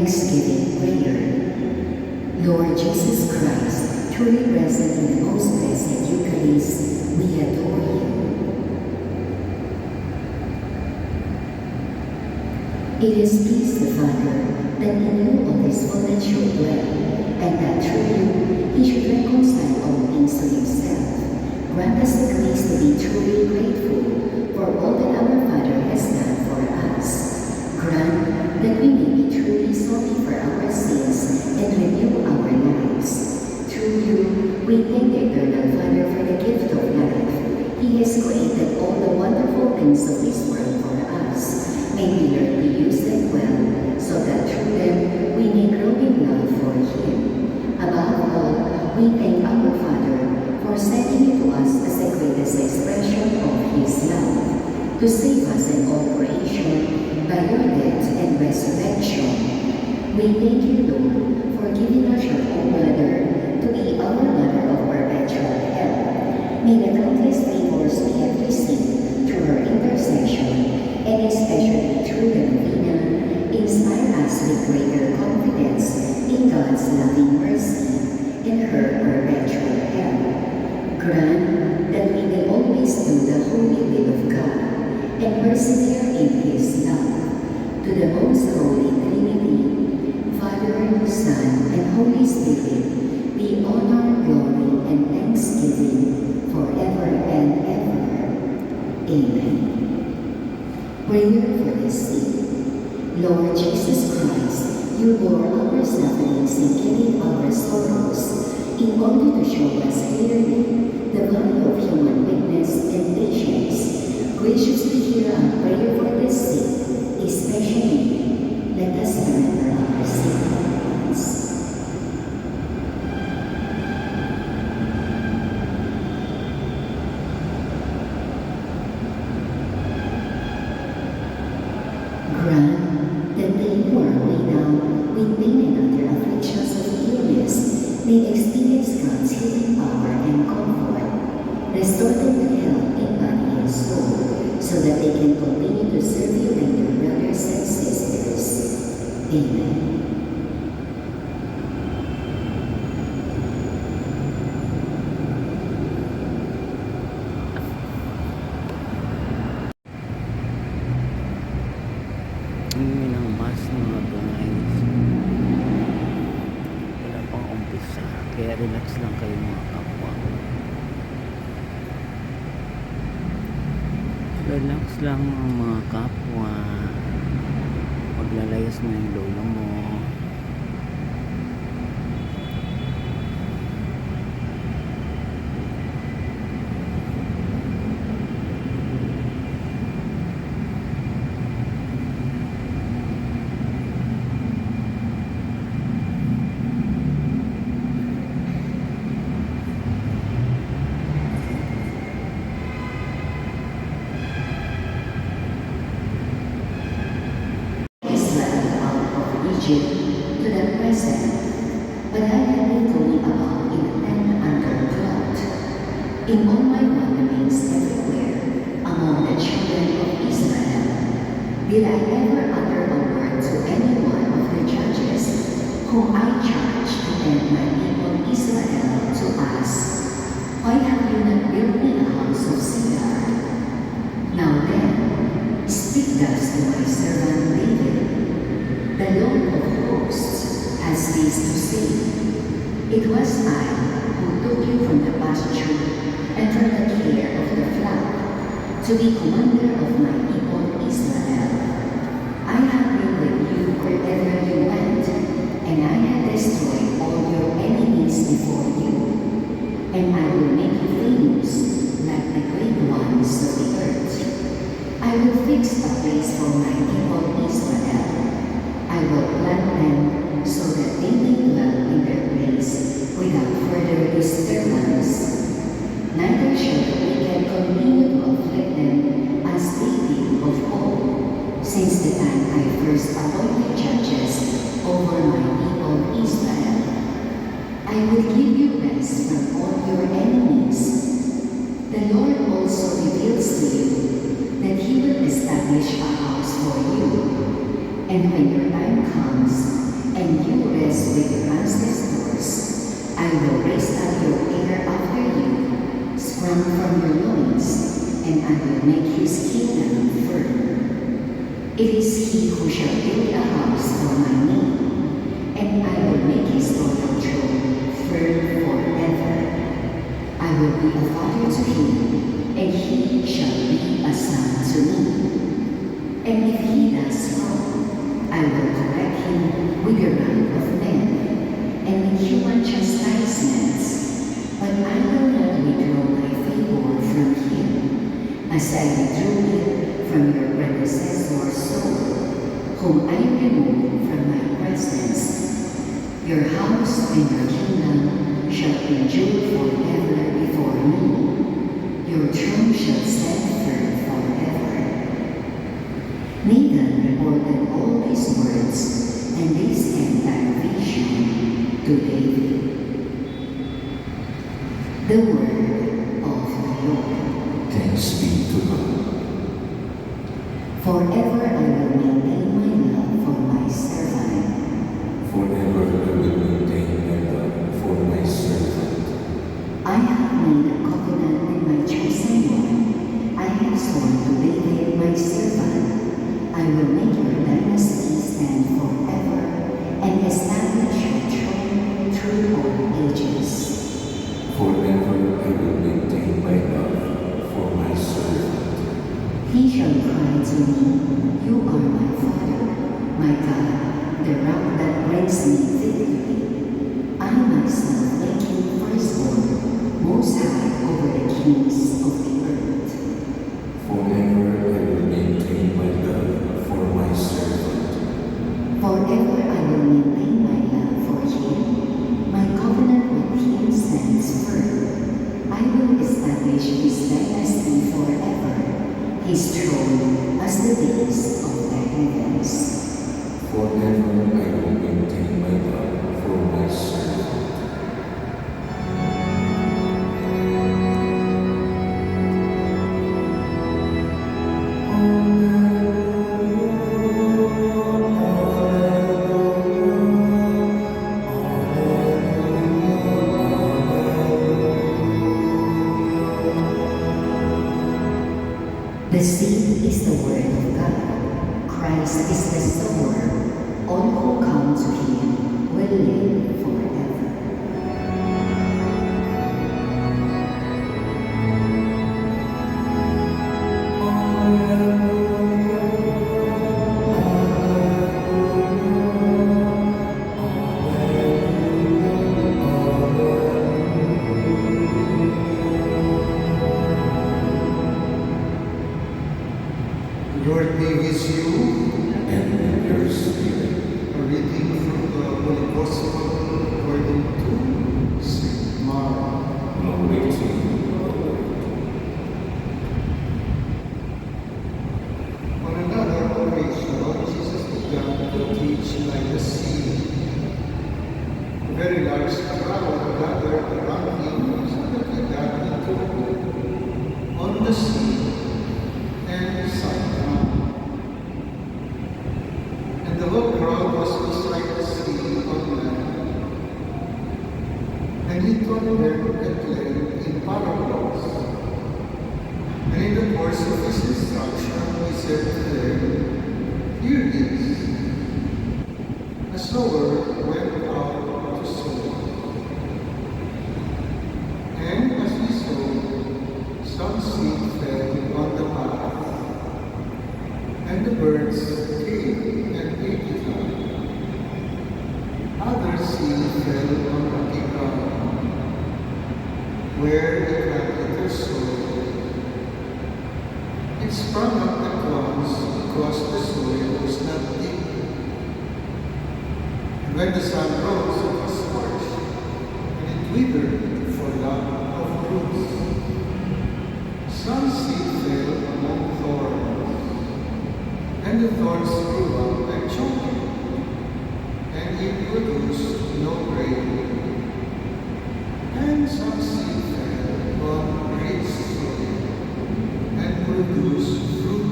Thanksgiving prayer. Lord Jesus Christ, truly present in the most blessed Eucharist, we adore you. It is peace, the Father, that in you all his fullness should dwell, and that through you he should reconcile all things to himself. Grant us the grace to be truly grateful for all that our Father has done for us. Grant that we may be truly sorry for our sins and renew our lives. Through you, we thank the Eternal Father for the gift of life. He has created all the wonderful things of this world for us. May we learn to use them well, so that through them we may grow in love for Him. Above all, we thank our Father for sending you to us as the greatest expression of His love, to save us in all creation by your death and resurrection. We thank you, Lord, for giving us your own Mother to be our Mother of perpetual help. May the countless favors we have received through her intercession, and especially through the Novena, inspire us with greater confidence in God's loving mercy and her perpetual help. Grant that we may always do the holy will of God and persevere in His love. To the most holy Trinity, Father, Son, and Holy Spirit, be honor, glory, and thanksgiving forever and ever. Amen. Prayer for the sick. Lord Jesus Christ, you bore our sufferings and carried our sorrows in order to show us clearly the value of human weakness and patience. Graciously hear our prayer for the sick, especially let us remember our sick ones. Grant that they who are weighed down with pain and other afflictions of illness may experience God's healing power and comfort. Restore them to health in body and soul, so that they can continue to serve you and your brothers and sisters. Amen. Ng mas mga guys, wala pang umpisa, kaya relax lang kayo mga kapwa. Relax lang mga kapwa. Maglalayas na yung lolo mo. To the present, but I have been going about in a tent under cloud. In all my wanderings everywhere, among the children of Israel, did I ever utter a word to any one of the judges, whom I charged to tell my people Israel to ask, why have you not built me a house of cedar? Now then, speak thus to my servant David. The Lord of hosts has this to say, it was I who took you from the pasture and from the care of the flock to be commander of my people Israel. I have been with you wherever you went, and I have destroyed all your enemies before you, and I will make you famous like the great ones of the earth. I will fix a place for my people Israel. I will plant them so that they may dwell in their place without further disturbance. Neither shall the wicked continue to afflict them as they did of old, since the time I first appointed judges over my people Israel. I will give you rest from all your enemies. The Lord also reveals to you that He will establish a house for you. And when your time comes, son from your loins, and I will make his kingdom firm. It is he who shall build a house for my name, and I will make his royal throne firm forever. I will be a father to him, and he shall be a son to me. And if he does wrong, I will correct him with the rod of men, and with human chastisements. But I will not withdraw my favor from him, as I withdrew it from your predecessor Saul, whom I removed from my presence. Your house and your kingdom shall endure forever before me. Your throne shall stand firm forever. Nathan reported all these words and this entire vision to David. The word of the Lord. Thanks be to God. Forever I will maintain my love for my servant. Forever I will maintain my love for my servant. I have made a covenant with my chosen one. I have sworn to David my servant. I will make your dynasty stand forever and establish your throne through all ages. Forever I will maintain my love for my servant. He shall cry to me, you are my Father, my God, the rock that brings me victory. I myself make him firstborn, most high over the kings of the earth. Forever I will maintain my love for my servant. Forever I will maintain my love for him. My covenant with him stands firm. I will establish his dynasty forever, his throne as the days of the heavens. Forever I will maintain my love for my servant. The seed is the word of God. Christ is the sower. All who come to him will live forever. Lord be with you. And with your spirit. A reading from the Holy Gospel according to St. Mark. Glory to you, Lord. On another occasion, Jesus began to teach by the sea. A very large crowd gathered around him so that he got into a boat on the sea and sat down. And the whole crowd was beside the sea on land. And he taught them at length in parables. And in the course of his instruction, he said to them, "Hear this. A sower went out to sow. And as he sowed, some seed fell on the path, and the birds came and ate it up. Other seed fell on rocky ground, where it had little soil. It sprung up at once because the soil was not deep. And when the sun rose, it was scorched, and it withered for lack of roots. Some seed fell among thorns, and the thorns grew up and choked it, and it produced no grain. And some seed fell on rich soil, and produced fruit.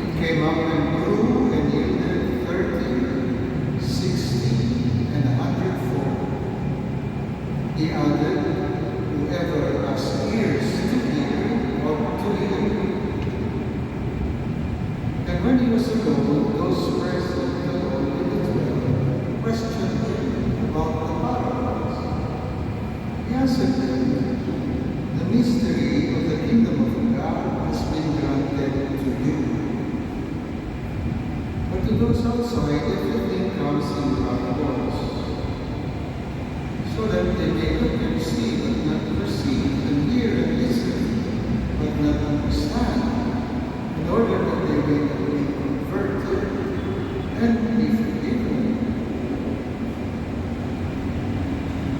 It came up and grew and yielded 30, 60, and 100-fold. He added, whoever has ears to hear ought to hear. And when he was alone, those present alone with the 12 questioned him about the parables. He answered them, the mystery of the kingdom of God has been granted to you. But to those outside, everything comes in parables, so that they may look and see, but not perceive, and hear and listen, but not understand, in order that they may not be converted and be forgiven.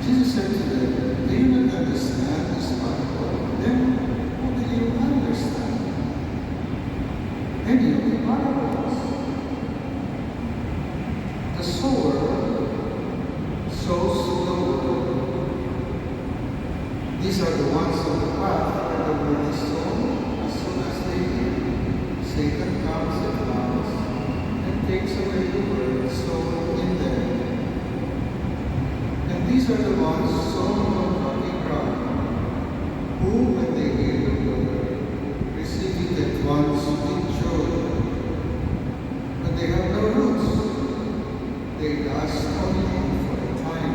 Jesus said to them, do you not understand this parable? Then how will you understand any of the parables? The sower sows the word. These are the ones on the path where the word is sown. As soon as they hear, Satan comes at last and takes away the word sown in them. And these are the ones sown on rocky ground, who, when they hear the word, receive it at once with joy. But they have no roots. They last only for a time.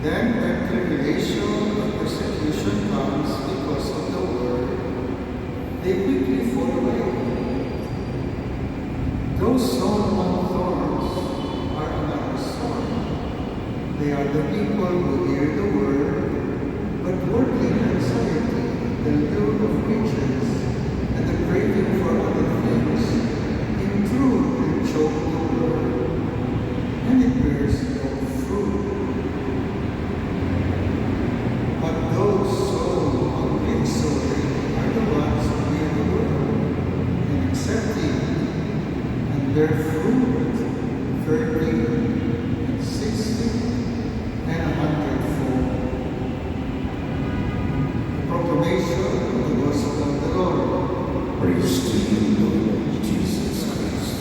Then when tribulation or persecution comes because of the word, they quickly fall away. Those sown on thorns are another sort. They are the people who hear the word, but worldly anxiety, the lure of riches, and the craving for other things intrude and choke the word, and it bears no fruit. But those sown on good soil are the ones who hear the word and accept it, and bear fruit 30 and 60 and 100-fold. The proclamation of the gospel of the Lord. Praise to you, Lord Jesus Christ.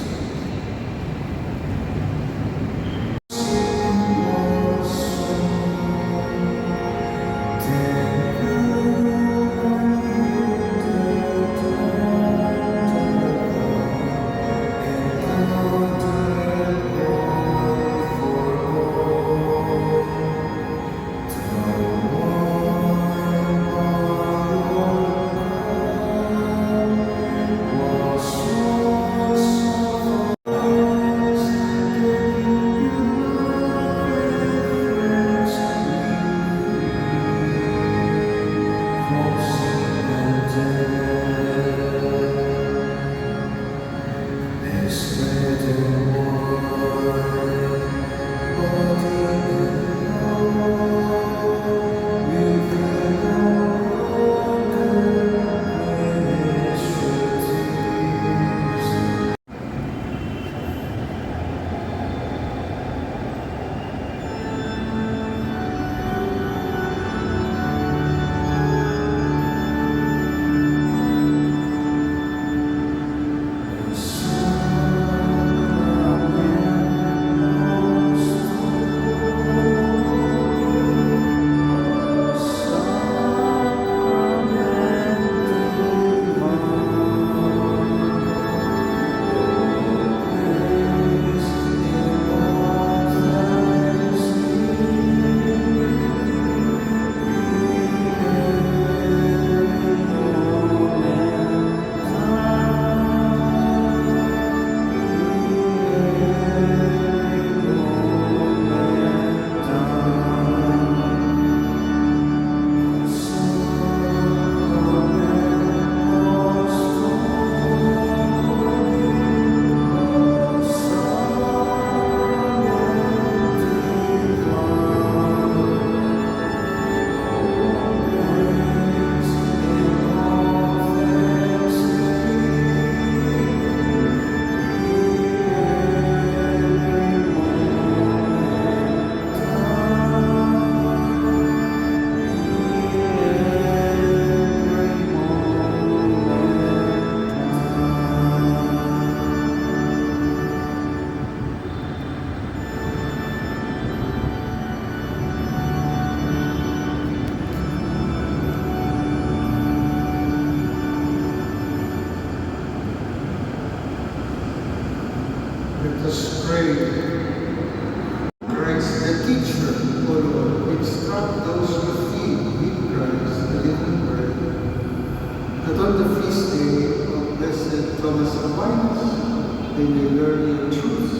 that on the feast day of Blessed Thomas Aquinas, they may learn your truth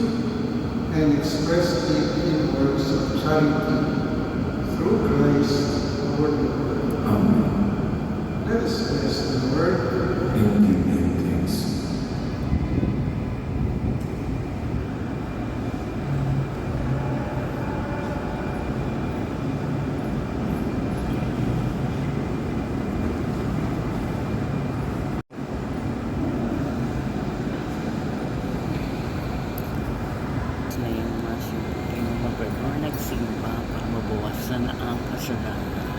and express it in works of charity through Christ our Lord. Amen. Let us bless the word. And give him thanks. Na yung mas yung mag-simba para mabawasan ang kasalanan.